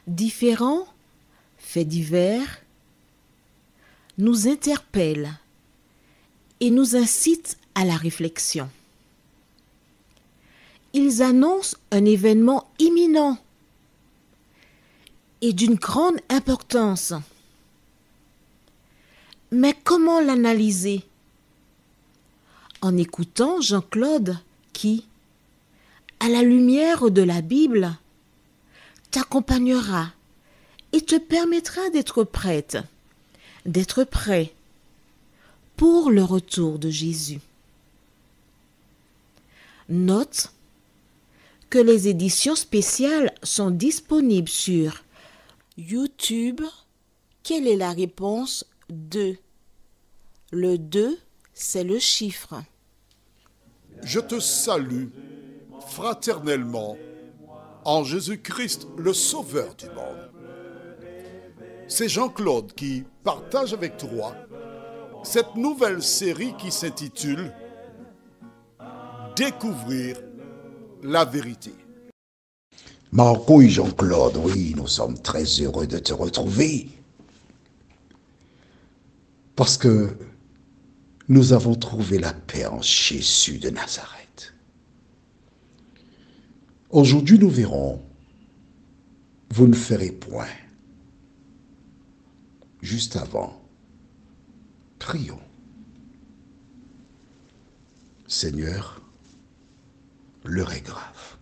Différents faits divers nous interpellent et nous incitent à la réflexion. Ils annoncent un événement imminent et d'une grande importance. Mais comment l'analyser? En écoutant Jean-Claude qui, à la lumière de la Bible, t'accompagnera et te permettra d'être prête, d'être prêt pour le retour de Jésus. Note que les éditions spéciales sont disponibles sur YouTube. Quelle est la réponse 2? Le 2, c'est le chiffre. Je te salue fraternellement en Jésus-Christ, le Sauveur du monde. C'est Jean-Claude qui partage avec toi cette nouvelle série qui s'intitule « Découvrir la vérité ». Marco et Jean-Claude, oui, nous sommes très heureux de te retrouver. Parce que nous avons trouvé la paix en Jésus de Nazareth. Aujourd'hui, nous verrons, vous ne ferez point. Juste avant, prions. Seigneur, l'heure est grave.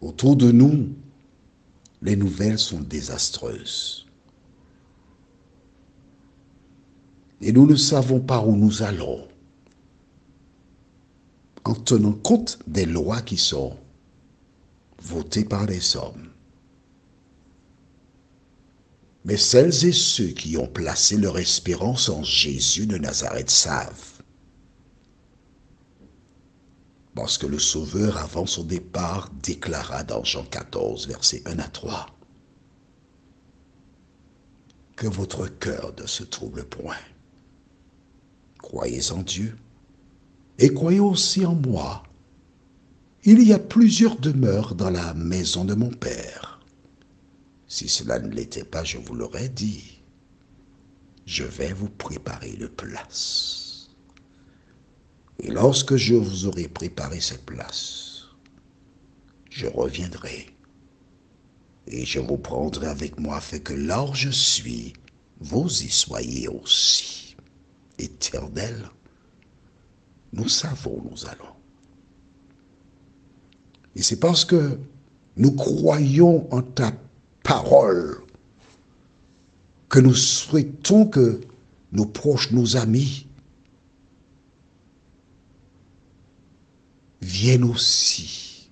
Autour de nous, les nouvelles sont désastreuses. Et nous ne savons pas où nous allons, en tenant compte des lois qui sont votées par les hommes. Mais celles et ceux qui ont placé leur espérance en Jésus de Nazareth savent. Parce que le Sauveur, avant son départ, déclara dans Jean 14, versets 1 à 3, que votre cœur ne se trouble point. Croyez en Dieu et croyez aussi en moi. Il y a plusieurs demeures dans la maison de mon Père. Si cela ne l'était pas, je vous l'aurais dit. Je vais vous préparer une place. Et lorsque je vous aurai préparé cette place, je reviendrai et je vous prendrai avec moi afin que là où je suis, vous y soyez aussi. Éternel, nous savons où nous allons. Et c'est parce que nous croyons en ta parole que nous souhaitons que nos proches, nos amis, viennent aussi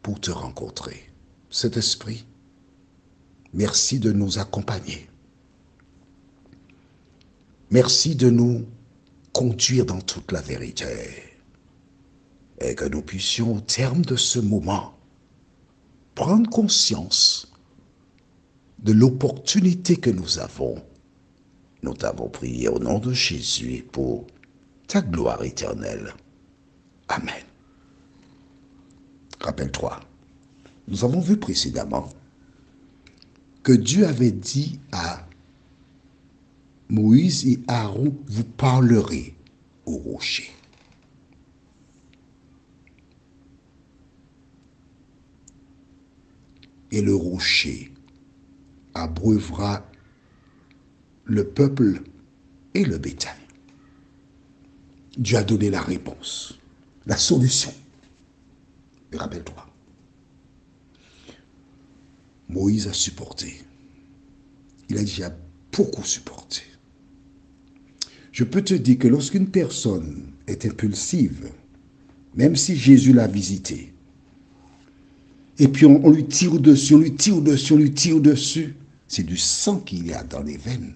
pour te rencontrer. Saint-Esprit, merci de nous accompagner. Merci de nous conduire dans toute la vérité. Et que nous puissions, au terme de ce moment, prendre conscience de l'opportunité que nous avons. Nous t'avons prié au nom de Jésus pour ta gloire éternelle. Amen. Rappelle-toi, nous avons vu précédemment que Dieu avait dit à Moïse et Aaron, vous parlerez au rocher. Et le rocher abreuvera le peuple et le bétail. Dieu a donné la réponse, la solution. Et rappelle-toi, Moïse a supporté. Il a déjà beaucoup supporté. Je peux te dire que lorsqu'une personne est impulsive, même si Jésus l'a visité, Et puis on lui tire dessus, on lui tire dessus, on lui tire dessus. C'est du sang qu'il y a dans les veines.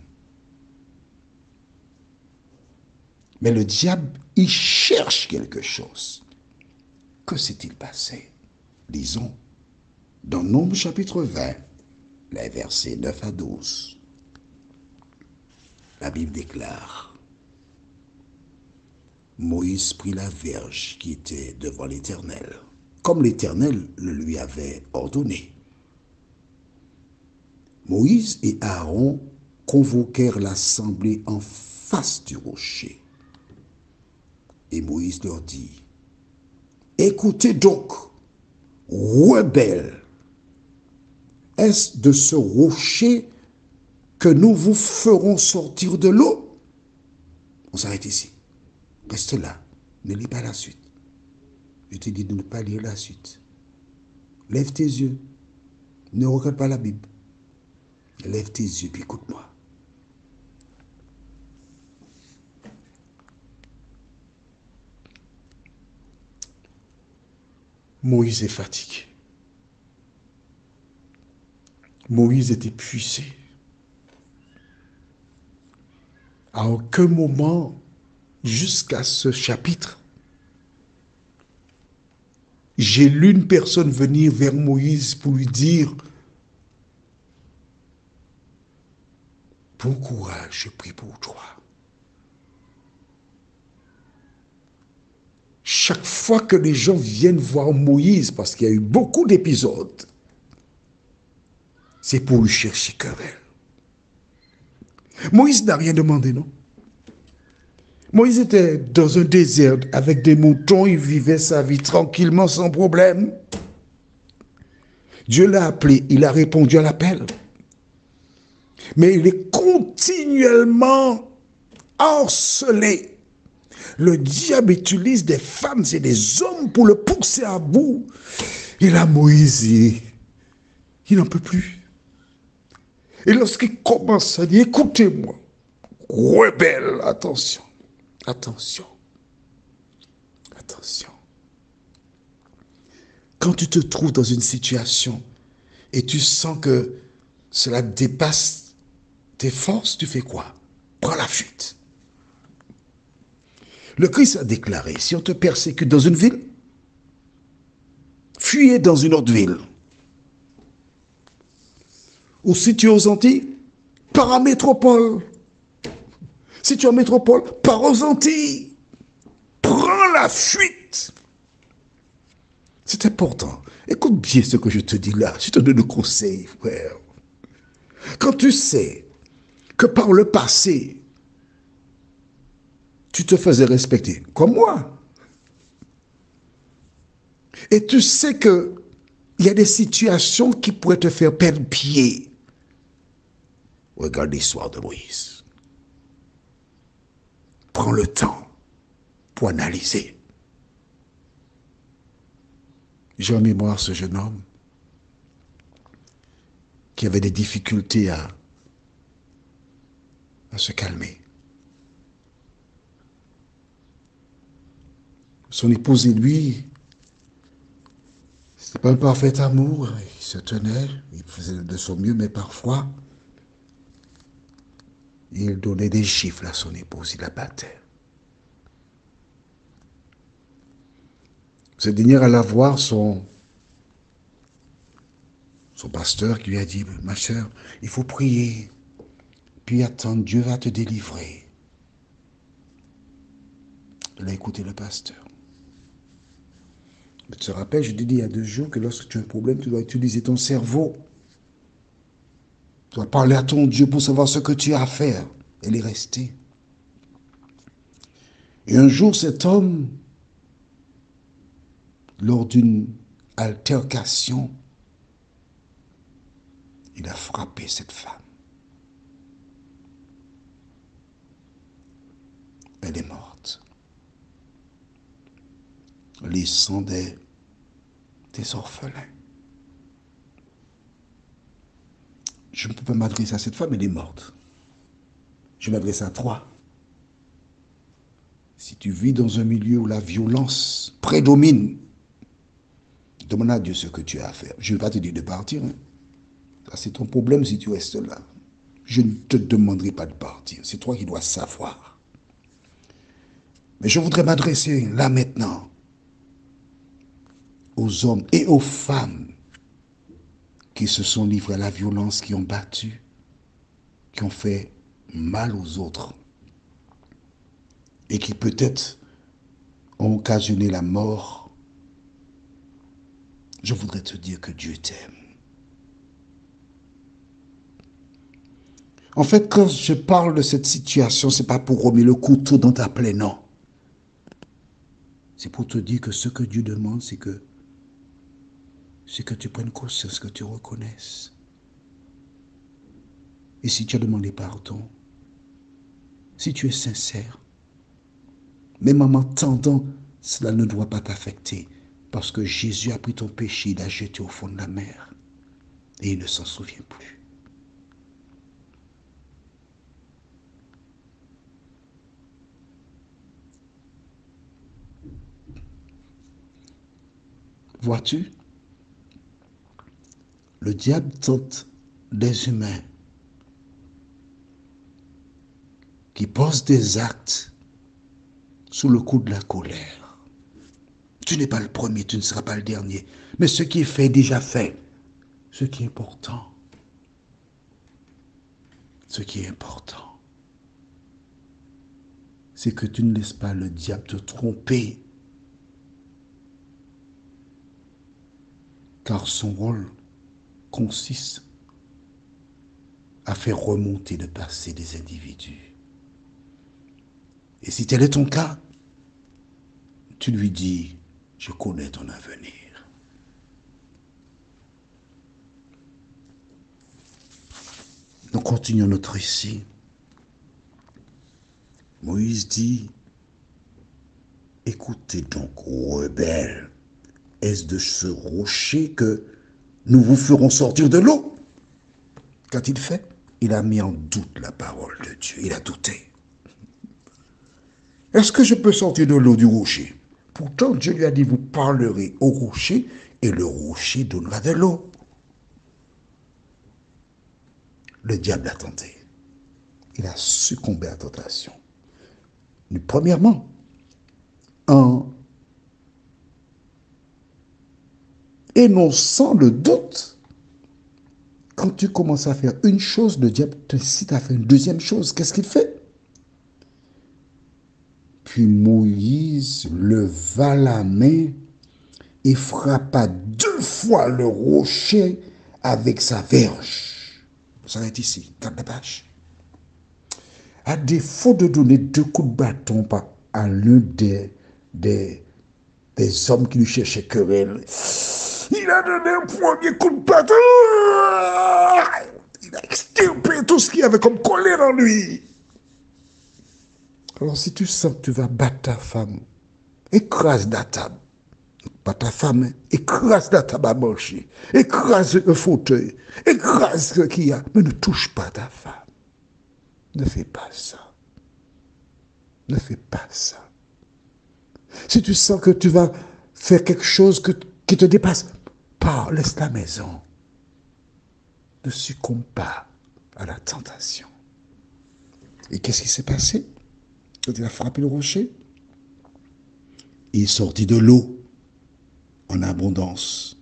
Mais le diable, il cherche quelque chose. Que s'est-il passé? Lisons dans Nombre chapitre 20, les versets 9 à 12. La Bible déclare: Moïse prit la verge qui était devant l'Éternel, comme l'Éternel le lui avait ordonné. Moïse et Aaron convoquèrent l'assemblée en face du rocher. Et Moïse leur dit: Écoutez donc, rebelles, est-ce de ce rocher que nous vous ferons sortir de l'eau? On s'arrête ici. Reste là. Ne lis pas la suite. Je te dis de ne pas lire la suite. Lève tes yeux. Ne regarde pas la Bible. Lève tes yeux puis écoute-moi. Moïse est fatigué. Moïse est épuisé. À aucun moment, jusqu'à ce chapitre, j'ai lu une personne venir vers Moïse pour lui dire: bon courage, je prie pour toi. Chaque fois que les gens viennent voir Moïse, parce qu'il y a eu beaucoup d'épisodes, c'est pour lui chercher querelle. Moïse n'a rien demandé, non? Moïse était dans un désert avec des moutons, il vivait sa vie tranquillement, sans problème. Dieu l'a appelé, il a répondu à l'appel. Mais il est continuellement harcelé. Le diable utilise des femmes et des hommes pour le pousser à bout. Et là, Moïse, il n'en peut plus. Et lorsqu'il commence à dire: écoutez-moi, rebelle, attention, attention, attention. Quand tu te trouves dans une situation et tu sens que cela dépasse tes forces, tu fais quoi? Prends la fuite. Le Christ a déclaré: si on te persécute dans une ville, fuyez dans une autre ville. Ou si tu es aux Antilles, pars en métropole. Si tu es en métropole, pars aux Antilles. Prends la fuite. C'est important. Écoute bien ce que je te dis là. Je te donne le conseil, frère. Quand tu sais que par le passé, tu te faisais respecter, comme moi, et tu sais qu'il y a des situations qui pourraient te faire perdre pied, regarde l'histoire de Moïse. Prends le temps pour analyser. J'ai en mémoire ce jeune homme qui avait des difficultés à se calmer. Son épouse et lui, c'était pas un parfait amour. Il se tenait, il faisait de son mieux, mais parfois, il donnait des gifles à son épouse, il la battait. Cette dernière alla voir son pasteur qui lui a dit: ma soeur, il faut prier, puis attendre, Dieu va te délivrer. Elle a écouté le pasteur. Tu te rappelles, je t'ai dit il y a 2 jours que lorsque tu as un problème, tu dois utiliser ton cerveau. Tu dois parler à ton Dieu pour savoir ce que tu as à faire. Elle est restée. Et un jour, cet homme, lors d'une altercation, il a frappé cette femme. Elle est morte, laissant des orphelins. Je ne peux pas m'adresser à cette femme, elle est morte. Je m'adresse à toi. Si tu vis dans un milieu où la violence prédomine, Demande à Dieu ce que tu as à faire. Je ne vais pas te dire de partir. Hein. Ça, c'est ton problème si tu restes là. Je ne te demanderai pas de partir. C'est toi qui dois savoir. Mais je voudrais m'adresser là maintenant aux hommes et aux femmes qui se sont livrés à la violence, qui ont battu, qui ont fait mal aux autres et qui peut-être ont occasionné la mort. Je voudrais te dire que Dieu t'aime. En fait, quand je parle de cette situation, ce n'est pas pour remettre le couteau dans ta plaie, non. C'est pour te dire que ce que Dieu demande, c'est que tu prennes conscience, que tu reconnaisses. Et si tu as demandé pardon, si tu es sincère, même en m'entendant, cela ne doit pas t'affecter. Parce que Jésus a pris ton péché, il l'a jeté au fond de la mer. Et il ne s'en souvient plus. Vois-tu, le diable tente des humains qui posent des actes sous le coup de la colère. Tu n'es pas le premier, tu ne seras pas le dernier. Mais ce qui est fait est déjà fait. Ce qui est important, c'est que tu ne laisses pas le diable te tromper. Car son rôle consiste à faire remonter le passé des individus. Et si tel est ton cas, tu lui dis, je connais ton avenir. Nous continuons notre récit. Moïse dit, écoutez donc, rebelles, est-ce de ce rocher que nous vous ferons sortir de l'eau? Qu'a-t-il fait? Il a mis en doute la parole de Dieu. Il a douté. Est-ce que je peux sortir de l'eau du rocher? Pourtant, Dieu lui a dit, vous parlerez au rocher et le rocher donnera de l'eau. Le diable a tenté. Il a succombé à la tentation. Premièrement, en énonçant le doute, quand tu commences à faire une chose, le diable t'incite à faire une deuxième chose. Qu'est-ce qu'il fait? Puis Moïse leva la main et frappa 2 fois le rocher avec sa verge. Ça va être ici, garde la page. À défaut de donner 2 coups de bâton à l'un des hommes qui lui cherchaient querelle, il a donné un premier coup de bâton. Il a extirpé tout ce qu'il y avait comme colère en lui. Alors si tu sens que tu vas battre ta femme, écrase la table. Pas ta femme, hein? Écrase la table à manger. Écrase le fauteuil. Écrase ce qu'il y a. Mais ne touche pas ta femme. Ne fais pas ça. Ne fais pas ça. Si tu sens que tu vas faire quelque chose qui te dépasse, pars, laisse la maison. Ne succombe pas à la tentation. Et qu'est-ce qui s'est passé quand il a frappé le rocher? Il sortit de l'eau en abondance.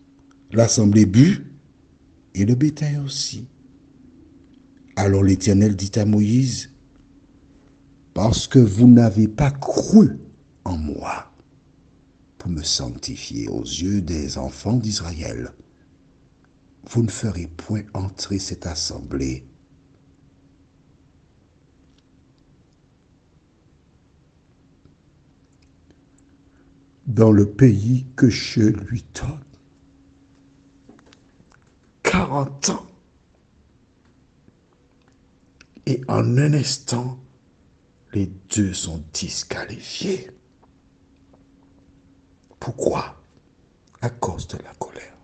L'assemblée but et le bétail aussi. Alors l'Éternel dit à Moïse, parce que vous n'avez pas cru en moi pour me sanctifier aux yeux des enfants d'Israël, vous ne ferez point entrer cette assemblée dans le pays que je lui donne. 40 ans. Et en un instant, les deux sont disqualifiés. Pourquoi? À cause de la colère.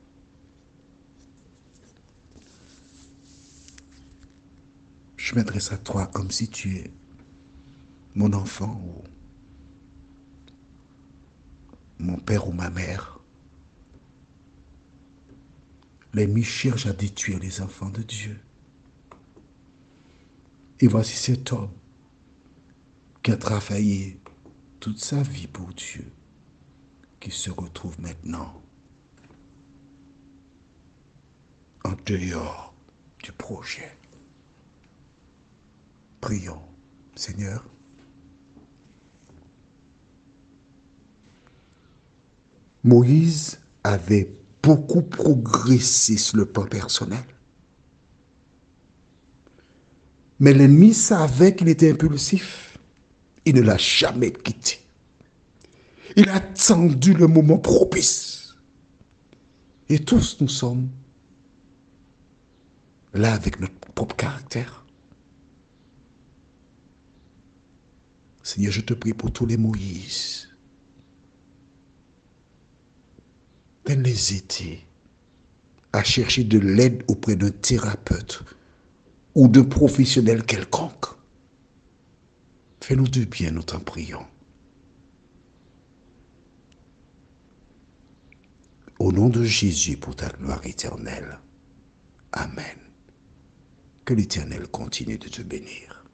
Je m'adresse à toi comme si tu es mon enfant ou mon père ou ma mère. l'ennemi cherche à détruire les enfants de Dieu. Et voici cet homme qui a travaillé toute sa vie pour Dieu, qui se retrouve maintenant en dehors du projet. Prions, Seigneur. Moïse avait beaucoup progressé sur le plan personnel. Mais l'ennemi savait qu'il était impulsif. Il ne l'a jamais quitté. Il a attendu le moment propice. Et tous nous sommes là avec notre propre caractère. Seigneur, je te prie pour tous les Moïse. Viens les aider à chercher de l'aide auprès d'un thérapeute ou d'un professionnel quelconque. Fais-nous du bien, nous t'en prions. Au nom de Jésus, pour ta gloire éternelle. Amen. Que l'Éternel continue de te bénir.